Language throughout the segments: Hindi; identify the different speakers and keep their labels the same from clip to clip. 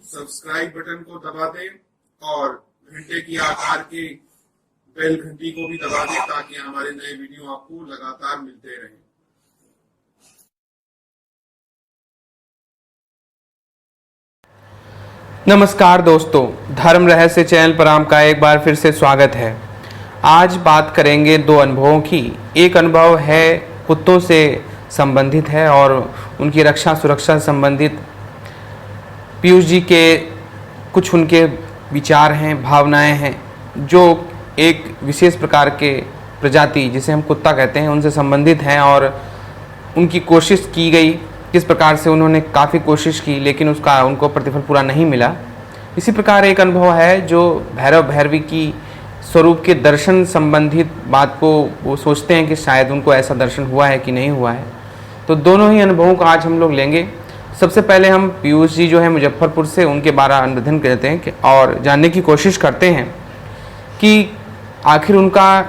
Speaker 1: सब्सक्राइब बटन को दबा दें और घंटे की आकार के बेल घंटी को भी दबा दें ताकि हमारे नए वीडियो आपको लगातार मिलते रहें।
Speaker 2: नमस्कार दोस्तों, धर्म रहस्य चैनल पर आपका एक बार फिर से स्वागत है। आज बात करेंगे दो अनुभवों की। एक अनुभव है कुत्तों से संबंधित है और उनकी रक्षा सुरक्षा से संबंधित पीयूष जी के कुछ उनके विचार हैं, भावनाएं हैं जो एक विशेष प्रकार के प्रजाति जिसे हम कुत्ता कहते हैं उनसे संबंधित हैं और उनकी कोशिश की गई, किस प्रकार से उन्होंने काफ़ी कोशिश की लेकिन उसका उनको प्रतिफल पूरा नहीं मिला। इसी प्रकार एक अनुभव है जो भैरव भैरवी की स्वरूप के दर्शन संबंधित बात को वो सोचते हैं कि शायद उनको ऐसा दर्शन हुआ है कि नहीं हुआ है। तो दोनों ही अनुभवों को आज हम लोग लेंगे। सबसे पहले हम पीयूष जी जो है मुजफ्फरपुर से, उनके बारे में अध्ययन करते हैं और जानने की कोशिश करते हैं कि आखिर उनका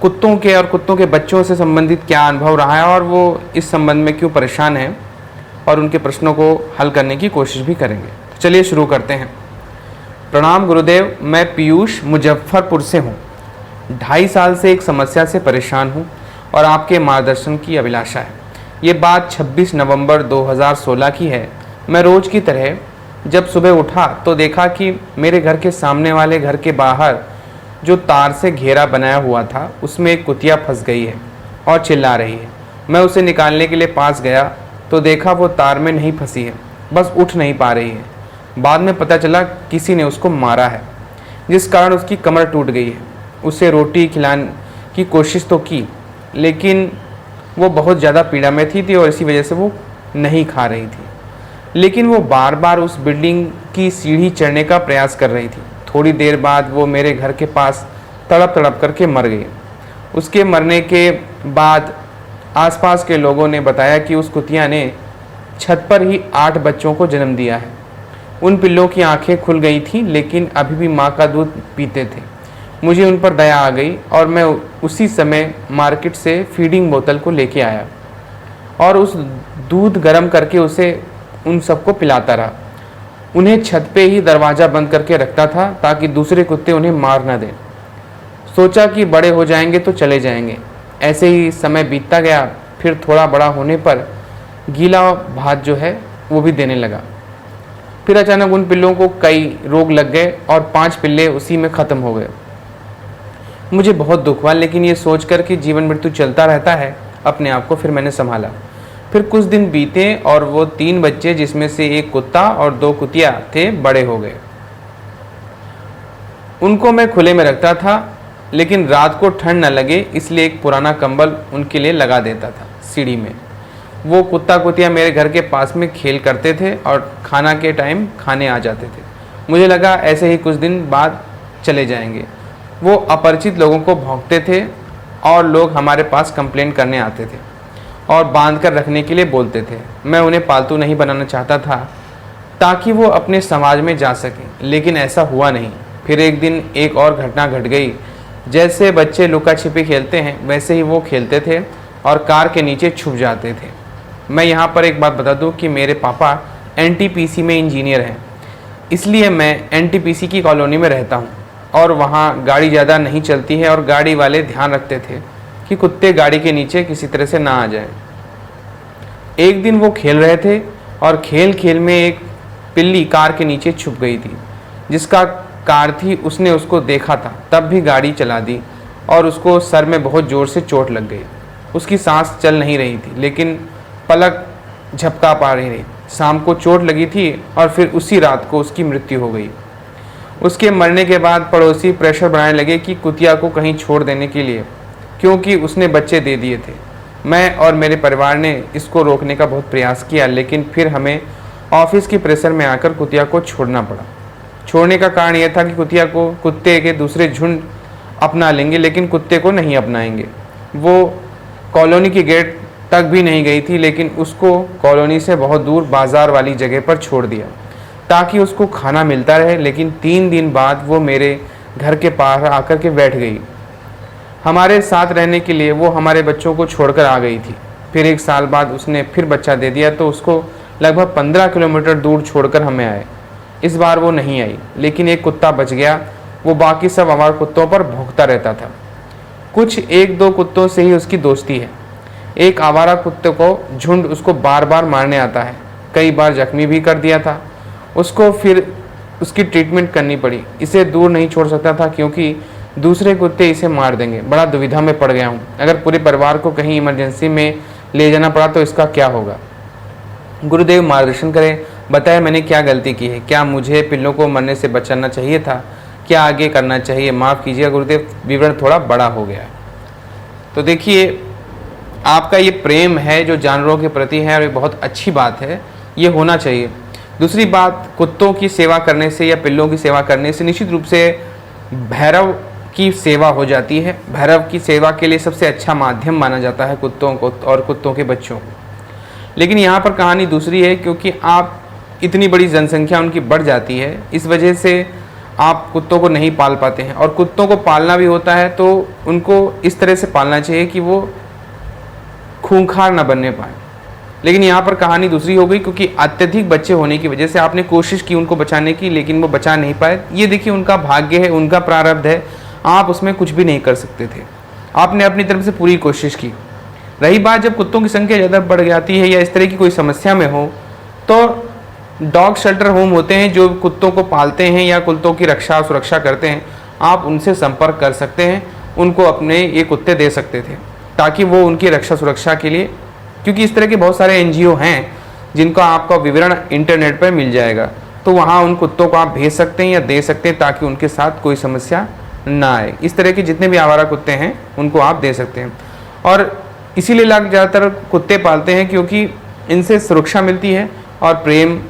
Speaker 2: कुत्तों के और कुत्तों के बच्चों से संबंधित क्या अनुभव रहा है और वो इस संबंध में क्यों परेशान हैं, और उनके प्रश्नों को हल करने की कोशिश भी करेंगे। तो चलिए शुरू करते हैं। प्रणाम गुरुदेव, मैं पीयूष मुजफ्फरपुर से हूँ। 2.5 साल से एक समस्या से परेशान हूँ और आपके मार्गदर्शन की अभिलाषा है। ये बात 26 नवंबर 2016 की है। मैं रोज़ की तरह जब सुबह उठा तो देखा कि मेरे घर के सामने वाले घर के बाहर जो तार से घेरा बनाया हुआ था उसमें एक कुतिया फंस गई है और चिल्ला रही है। मैं उसे निकालने के लिए पास गया तो देखा वो तार में नहीं फंसी है, बस उठ नहीं पा रही है। बाद में पता चला किसी ने उसको मारा है जिस कारण उसकी कमर टूट गई है। उसे रोटी खिलाने की कोशिश तो की लेकिन वो बहुत ज़्यादा पीड़ा में थी और इसी वजह से वो नहीं खा रही थी। लेकिन वो बार बार उस बिल्डिंग की सीढ़ी चढ़ने का प्रयास कर रही थी। थोड़ी देर बाद वो मेरे घर के पास तड़प तड़प करके मर गई। उसके मरने के बाद आसपास के लोगों ने बताया कि उस कुतिया ने छत पर ही 8 बच्चों को जन्म दिया है। उन पिल्लों की आंखें खुल गई थी लेकिन अभी भी माँ का दूध पीते थे। मुझे उन पर दया आ गई और मैं उसी समय मार्केट से फीडिंग बोतल को लेके आया और उस दूध गर्म करके उसे उन सबको पिलाता रहा। उन्हें छत पे ही दरवाज़ा बंद करके रखता था ताकि दूसरे कुत्ते उन्हें मार न दें। सोचा कि बड़े हो जाएंगे तो चले जाएंगे। ऐसे ही समय बीतता गया। फिर थोड़ा बड़ा होने पर गीला भात जो है वो भी देने लगा। फिर अचानक उन पिल्लों को कई रोग लग गए और 5 पिल्ले उसी में ख़त्म हो गए। मुझे बहुत दुख हुआ लेकिन ये सोचकर कि जीवन मृत्यु चलता रहता है, अपने आप को फिर मैंने संभाला। फिर कुछ दिन बीते और वो 3 बच्चे जिसमें से एक कुत्ता और 2 कुतिया थे बड़े हो गए। उनको मैं खुले में रखता था लेकिन रात को ठंड न लगे इसलिए एक पुराना कंबल उनके लिए लगा देता था सीढ़ी में। वो कुत्ता कुतिया मेरे घर के पास में खेल करते थे और खाना के टाइम खाने आ जाते थे। मुझे लगा ऐसे ही कुछ दिन बाद चले जाएंगे। वो अपरिचित लोगों को भौंकते थे और लोग हमारे पास कंप्लेंट करने आते थे और बांध कर रखने के लिए बोलते थे। मैं उन्हें पालतू नहीं बनाना चाहता था ताकि वो अपने समाज में जा सकें, लेकिन ऐसा हुआ नहीं। फिर एक दिन एक और घटना घट गई। जैसे बच्चे लुका छिपी खेलते हैं वैसे ही वो खेलते थे और कार के नीचे छुप जाते थे। मैं यहाँ पर एक बात बता दूँ कि मेरे पापा NTPC में इंजीनियर हैं, इसलिए मैं NTPC की कॉलोनी में रहता हूँ और वहाँ गाड़ी ज़्यादा नहीं चलती है और गाड़ी वाले ध्यान रखते थे कि कुत्ते गाड़ी के नीचे किसी तरह से ना आ जाएं। एक दिन वो खेल रहे थे और खेल खेल में एक पिल्ली कार के नीचे छुप गई थी। जिसका कार थी उसने उसको देखा था, तब भी गाड़ी चला दी और उसको सर में बहुत ज़ोर से चोट लग गई। उसकी सांस चल नहीं रही थी लेकिन पलक झपका पा रही थी। शाम को चोट लगी थी और फिर उसी रात को उसकी मृत्यु हो गई। उसके मरने के बाद पड़ोसी प्रेशर बनाने लगे कि कुतिया को कहीं छोड़ देने के लिए, क्योंकि उसने बच्चे दे दिए थे। मैं और मेरे परिवार ने इसको रोकने का बहुत प्रयास किया लेकिन फिर हमें ऑफिस की प्रेशर में आकर कुतिया को छोड़ना पड़ा। छोड़ने का कारण यह था कि कुतिया को कुत्ते के दूसरे झुंड अपना लेंगे लेकिन कुत्ते को नहीं अपनाएंगे। वो कॉलोनी की गेट तक भी नहीं गई थी लेकिन उसको कॉलोनी से बहुत दूर बाजार वाली जगह पर छोड़ दिया ताकि उसको खाना मिलता रहे। लेकिन 3 दिन बाद वो मेरे घर के पास आकर के बैठ गई। हमारे साथ रहने के लिए वो हमारे बच्चों को छोड़कर आ गई थी। फिर 1 साल बाद उसने फिर बच्चा दे दिया तो उसको लगभग 15 किलोमीटर दूर छोड़कर हमें आए। इस बार वो नहीं आई, लेकिन एक कुत्ता बच गया। वो बाकी सब आवारा कुत्तों पर भौंकता रहता था। कुछ 1-2 कुत्तों से ही उसकी दोस्ती है। एक आवारा कुत्ते को झुंड उसको बार बार मारने आता है, कई बार जख्मी भी कर दिया था। उसको फिर उसकी ट्रीटमेंट करनी पड़ी। इसे दूर नहीं छोड़ सकता था क्योंकि दूसरे कुत्ते इसे मार देंगे। बड़ा दुविधा में पड़ गया हूँ। अगर पूरे परिवार को कहीं इमरजेंसी में ले जाना पड़ा तो इसका क्या होगा? गुरुदेव मार्गदर्शन करें, बताएं मैंने क्या गलती की है? क्या मुझे पिल्लों को मरने से बचाना चाहिए था? क्या आगे करना चाहिए? माफ़ कीजिए गुरुदेव, विवरण थोड़ा बड़ा हो गया है। तो देखिए, आपका ये प्रेम है जो जानवरों के प्रति है और ये बहुत अच्छी बात है, ये होना चाहिए। दूसरी बात, कुत्तों की सेवा करने से या पिल्लों की सेवा करने से निश्चित रूप से भैरव की सेवा हो जाती है। भैरव की सेवा के लिए सबसे अच्छा माध्यम माना जाता है कुत्तों को और कुत्तों के बच्चों को। लेकिन यहाँ पर कहानी दूसरी है, क्योंकि आप इतनी बड़ी जनसंख्या उनकी बढ़ जाती है, इस वजह से आप कुत्तों को नहीं पाल पाते हैं। और कुत्तों को पालना भी होता है तो उनको इस तरह से पालना चाहिए कि वो खूंखार ना बनने पाए। लेकिन यहाँ पर कहानी दूसरी हो गई, क्योंकि अत्यधिक बच्चे होने की वजह से आपने कोशिश की उनको बचाने की, लेकिन वो बचा नहीं पाए। ये देखिए, उनका भाग्य है, उनका प्रारब्ध है, आप उसमें कुछ भी नहीं कर सकते थे। आपने अपनी तरफ से पूरी कोशिश की। रही बात जब कुत्तों की संख्या ज़्यादा बढ़ जाती है या इस तरह की कोई समस्या में हो, तो डॉग शेल्टर होम होते हैं जो कुत्तों को पालते हैं या कुत्तों की रक्षा सुरक्षा करते हैं। आप उनसे संपर्क कर सकते हैं, उनको अपने ये कुत्ते दे सकते थे ताकि वो उनकी रक्षा सुरक्षा के लिए, क्योंकि इस तरह के बहुत सारे NGO हैं जिनका आपका विवरण इंटरनेट पर मिल जाएगा, तो वहाँ उन कुत्तों को आप भेज सकते हैं या दे सकते हैं ताकि उनके साथ कोई समस्या ना आए। इस तरह के जितने भी आवारा कुत्ते हैं उनको आप दे सकते हैं। और इसीलिए लोग ज़्यादातर कुत्ते पालते हैं क्योंकि इनसे सुरक्षा मिलती है और प्रेम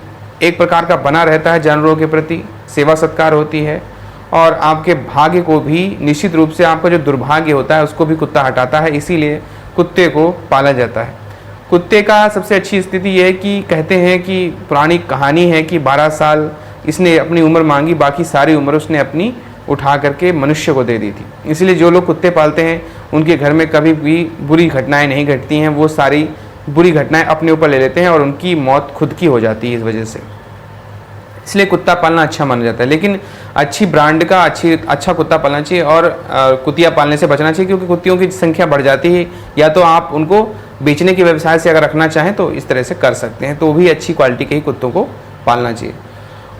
Speaker 2: एक प्रकार का बना रहता है जानवरों के प्रति, सेवा सत्कार होती है और आपके भाग्य को भी निश्चित रूप से, आपका जो दुर्भाग्य होता है उसको भी कुत्ता हटाता है। इसीलिए कुत्ते को पाला जाता है। कुत्ते का सबसे अच्छी स्थिति यह है कि कहते हैं कि पुरानी कहानी है कि 12 साल इसने अपनी उम्र मांगी, बाकी सारी उम्र उसने अपनी उठा करके मनुष्य को दे दी थी। इसलिए जो लोग कुत्ते पालते हैं उनके घर में कभी भी बुरी घटनाएं नहीं घटती हैं। वो सारी बुरी घटनाएं अपने ऊपर ले लेते हैं और उनकी मौत खुद की हो जाती है इस वजह से। इसलिए कुत्ता पालना अच्छा माना जाता है, लेकिन अच्छी ब्रांड का अच्छा कुत्ता पालना चाहिए और कुतिया पालने से बचना चाहिए, क्योंकि कुत्तियों की संख्या बढ़ जाती है। या तो आप उनको बेचने के व्यवसाय से अगर रखना चाहें तो इस तरह से कर सकते हैं, तो भी अच्छी क्वालिटी के ही कुत्तों को पालना चाहिए।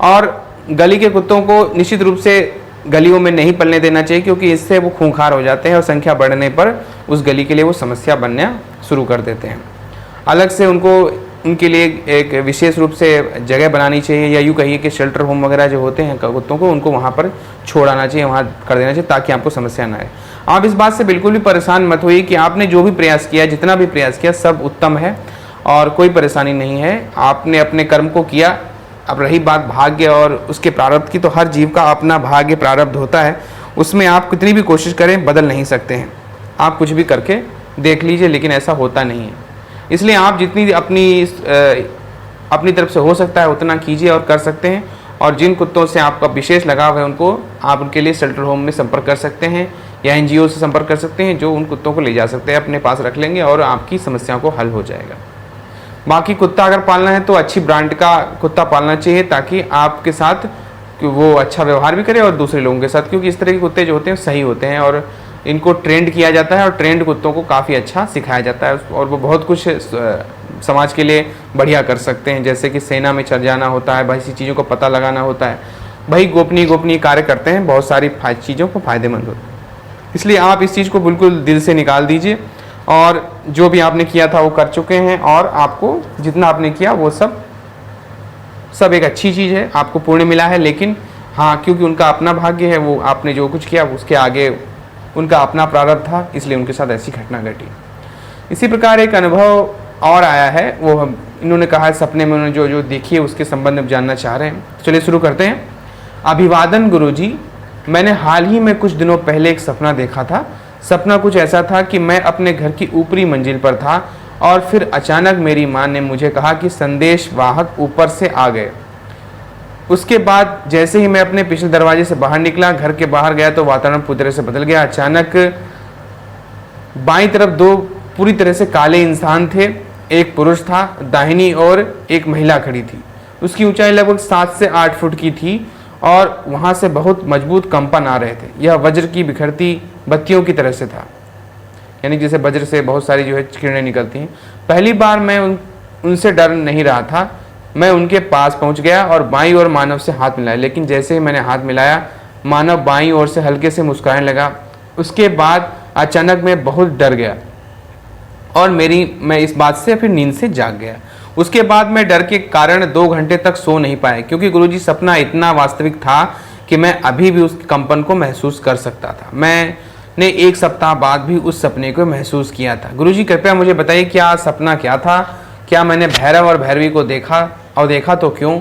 Speaker 2: और गली के कुत्तों को निश्चित रूप से गलियों में नहीं पलने देना चाहिए, क्योंकि इससे वो खूंखार हो जाते हैं और संख्या बढ़ने पर उस गली के लिए वो समस्या बनना शुरू कर देते हैं। अलग से उनके लिए एक विशेष रूप से जगह बनानी चाहिए, या यूँ कहिए कि शेल्टर होम वगैरह जो होते हैं कुत्तों को, उनको वहाँ पर छोड़ आना चाहिए, वहाँ कर देना चाहिए ताकि आपको समस्या ना आए। आप इस बात से बिल्कुल भी परेशान मत होइए कि आपने जो भी प्रयास किया, जितना भी प्रयास किया, सब उत्तम है और कोई परेशानी नहीं है। आपने अपने कर्म को किया। अब रही बात भाग्य और उसके प्रारब्ध की, तो हर जीव का अपना भाग्य प्रारब्ध होता है, उसमें आप कितनी भी कोशिश करें बदल नहीं सकते हैं। आप कुछ भी करके देख लीजिए, लेकिन ऐसा होता नहीं है। इसलिए आप जितनी अपनी तरफ से हो सकता है उतना कीजिए और कर सकते हैं। और जिन कुत्तों से आपका विशेष लगाव है उनको आप उनके लिए शेल्टर होम में संपर्क कर सकते हैं या NGO से संपर्क कर सकते हैं, जो उन कुत्तों को ले जा सकते हैं, अपने पास रख लेंगे और आपकी समस्या को हल हो जाएगा। बाकी कुत्ता अगर पालना है तो अच्छी ब्रांड का कुत्ता पालना चाहिए, ताकि आपके साथ वो अच्छा व्यवहार भी करे और दूसरे लोगों के साथ, क्योंकि इस तरह के कुत्ते जो होते हैं सही होते हैं और इनको ट्रेंड किया जाता है और ट्रेंड कुत्तों को काफ़ी अच्छा सिखाया जाता है और वो बहुत कुछ समाज के लिए बढ़िया कर सकते हैं। जैसे कि सेना में चल जाना होता है, भाई सी चीज़ों को पता लगाना होता है, भाई गोपनीय कार्य करते हैं, बहुत सारी चीज़ों को फ़ायदेमंद होता है। इसलिए आप इस चीज़ को बिल्कुल दिल से निकाल दीजिए और जो भी आपने किया था वो कर चुके हैं और आपको जितना आपने किया वो सब एक अच्छी चीज़ है, आपको पुण्य मिला है। लेकिन हाँ, क्योंकि उनका अपना भाग्य है, वो आपने जो कुछ किया उसके आगे उनका अपना प्रारब्ध था, इसलिए उनके साथ ऐसी घटना घटी। इसी प्रकार एक अनुभव और आया है, वो इन्होंने कहा है सपने में उन्होंने जो देखी है उसके संबंध में जानना चाह रहे हैं। चलिए शुरू करते हैं। अभिवादन गुरुजी, मैंने हाल ही में कुछ दिनों पहले एक सपना देखा था। सपना कुछ ऐसा था कि मैं अपने घर की ऊपरी मंजिल पर था और फिर अचानक मेरी माँ ने मुझे कहा कि संदेश वाहक ऊपर से आ गए। उसके बाद जैसे ही मैं अपने पिछले दरवाजे से बाहर निकला, घर के बाहर गया तो वातावरण पूरी तरह से बदल गया। अचानक बाईं तरफ दो पूरी तरह से काले इंसान थे एक पुरुष था, दाहिनी ओर एक महिला खड़ी थी। उसकी ऊंचाई लगभग 7 से 8 फुट की थी और वहाँ से बहुत मजबूत कंपन आ रहे थे। यह वज्र की बिखरती बत्तियों की तरह से था, यानी जैसे वज्र से बहुत सारी जो है किरणें निकलती हैं। पहली बार मैं उनसे डर नहीं रहा था। मैं उनके पास पहुंच गया और बाईं ओर मानव से हाथ मिलाया, लेकिन जैसे ही मैंने हाथ मिलाया, मानव बाईं ओर से हल्के से मुस्कुराने लगा। उसके बाद अचानक मैं बहुत डर गया और मैं इस बात से फिर नींद से जाग गया। उसके बाद मैं डर के कारण 2 घंटे तक सो नहीं पाया, क्योंकि गुरुजी सपना इतना वास्तविक था कि मैं अभी भी उस कंपन को महसूस कर सकता था। मैंने 1 सप्ताह बाद भी उस सपने को महसूस किया था। गुरुजी कृपया मुझे बताइए, क्या सपना क्या था? क्या मैंने भैरव और भैरवी को देखा, और देखा तो क्यों?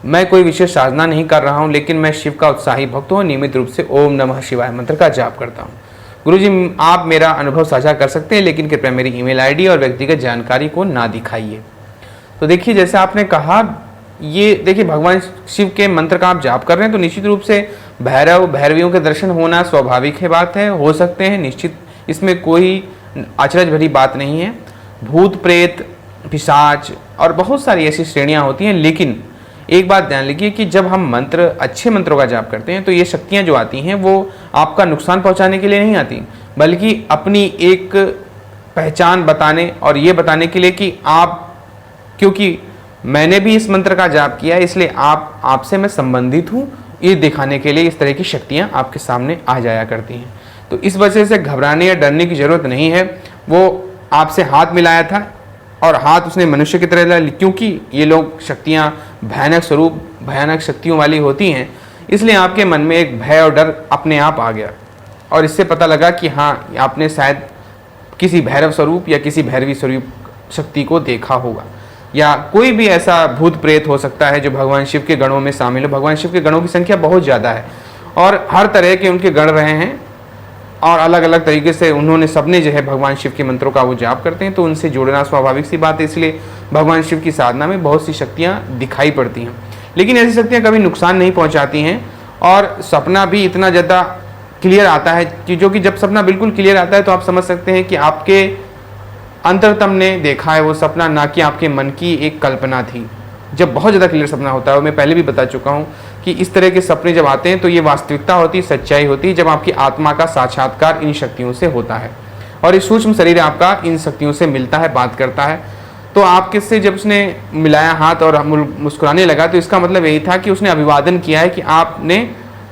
Speaker 2: मैं कोई विशेष साधना नहीं कर रहा हूँ, लेकिन मैं शिव का उत्साही भक्त हूँ और नियमित रूप से ओम नमः शिवाय मंत्र का जाप करता हूँ। गुरुजी, आप मेरा अनुभव साझा कर सकते हैं, लेकिन कृपया मेरी ईमेल आईडी और व्यक्तिगत जानकारी को ना दिखाइए। तो देखिए, जैसे आपने कहा, ये देखिए भगवान शिव के मंत्र का आप जाप कर रहे हैं, तो निश्चित रूप से भैरव भैरवियों के दर्शन होना स्वाभाविक है, बात है, हो सकते हैं निश्चित, इसमें कोई अचरज भरी बात नहीं है। भूत प्रेत, पिशाच और बहुत सारी ऐसी श्रेणियां होती हैं, लेकिन एक बात ध्यान रखिए कि जब हम अच्छे मंत्रों का जाप करते हैं, तो ये शक्तियां जो आती हैं वो आपका नुकसान पहुंचाने के लिए नहीं आती, बल्कि अपनी एक पहचान बताने और ये बताने के लिए कि आप, क्योंकि मैंने भी इस मंत्र का जाप किया है, इसलिए आपसे मैं संबंधित हूँ, ये दिखाने के लिए इस तरह की शक्तियाँ आपके सामने आ जाया करती हैं। तो इस वजह से घबराने या डरने की जरूरत नहीं है। वो आपसे हाथ मिलाया था और हाथ उसने मनुष्य की तरह लिया, क्योंकि ये लोग शक्तियाँ भयानक स्वरूप, भयानक शक्तियों वाली होती हैं, इसलिए आपके मन में एक भय और डर अपने आप आ गया और इससे पता लगा कि हाँ, आपने शायद किसी भैरव स्वरूप या किसी भैरवी स्वरूप शक्ति को देखा होगा, या कोई भी ऐसा भूत प्रेत हो सकता है जो भगवान शिव के गणों में शामिल हो। भगवान शिव के गणों की संख्या बहुत ज़्यादा है और हर तरह के उनके गण रहे हैं और अलग अलग तरीके से उन्होंने सबने जो है भगवान शिव के मंत्रों का वो जाप करते हैं, तो उनसे जुड़ना स्वाभाविक सी बात है। इसलिए भगवान शिव की साधना में बहुत सी शक्तियाँ दिखाई पड़ती हैं, लेकिन ऐसी शक्तियाँ कभी नुकसान नहीं पहुँचाती हैं। और सपना भी इतना ज़्यादा क्लियर आता है कि जो कि जब सपना बिल्कुल क्लियर आता है, तो आप समझ सकते हैं कि आपके अंतरतम ने देखा है वो सपना, ना कि आपके मन की एक कल्पना थी। जब बहुत ज़्यादा क्लियर सपना होता है, मैं पहले भी बता चुका हूँ कि इस तरह के सपने जब आते हैं तो ये वास्तविकता होती है, सच्चाई होती है, जब आपकी आत्मा का साक्षात्कार इन शक्तियों से होता है और ये सूक्ष्म शरीर आपका इन शक्तियों से मिलता है, बात करता है। तो आपके से जब उसने मिलाया हाथ और मुस्कुराने लगा, तो इसका मतलब यही था कि उसने अभिवादन किया है कि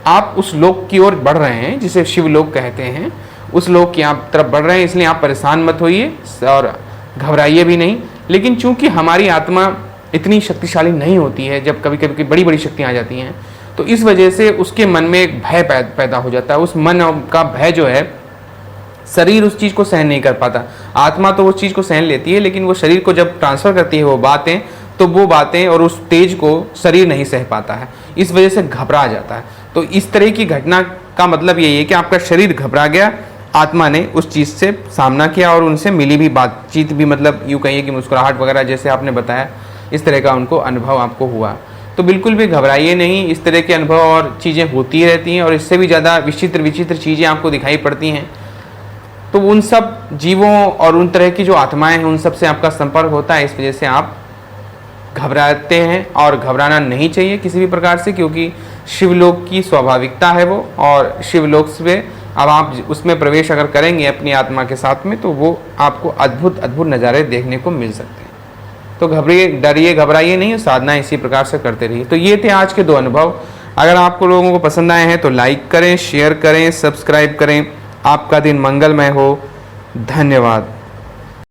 Speaker 2: आप उस लोक की ओर बढ़ रहे हैं जिसे शिव लोक कहते हैं, उस लोक की आप तरफ बढ़ रहे हैं, इसलिए आप परेशान मत होइए और घबराइए भी नहीं। लेकिन चूंकि हमारी आत्मा इतनी शक्तिशाली नहीं होती है, जब कभी कभी बड़ी बड़ी शक्तियाँ आ जाती हैं, तो इस वजह से उसके मन में एक भय पैदा हो जाता है। उस मन का भय जो है, शरीर उस चीज़ को सहन नहीं कर पाता। आत्मा तो उस चीज़ को सहन लेती है, लेकिन वो शरीर को जब ट्रांसफ़र करती है वो बातें, तो वो बातें और उस तेज को शरीर नहीं सह पाता है, इस वजह से घबरा जाता है। तो इस तरह की घटना का मतलब यही है कि आपका शरीर घबरा गया, आत्मा ने उस चीज़ से सामना किया और उनसे मिली भी, बातचीत भी, मतलब यूँ कहिए कि मुस्कुराहट वगैरह जैसे आपने बताया, इस तरह का उनको अनुभव आपको हुआ। तो बिल्कुल भी घबराइए नहीं, इस तरह के अनुभव और चीज़ें होती रहती हैं और इससे भी ज़्यादा विचित्र चीज़ें आपको दिखाई पड़ती हैं। तो उन सब जीवों और उन तरह की जो आत्माएं हैं, उन सब से आपका संपर्क होता है, इस वजह से आप घबराते हैं और घबराना नहीं चाहिए किसी भी प्रकार से, क्योंकि शिवलोक की स्वाभाविकता है वो, और शिवलोक से अब आप उसमें प्रवेश अगर करेंगे अपनी आत्मा के साथ में, तो वो आपको अद्भुत नज़ारे देखने को मिल सकते हैं। तो डरिए घबराइए नहीं, साधना इसी प्रकार से करते रहिए। तो ये थे आज के 2 अनुभव। अगर आपको लोगों को पसंद आए हैं तो लाइक करें, शेयर करें, सब्सक्राइब करें। आपका दिन मंगलमय हो। धन्यवाद।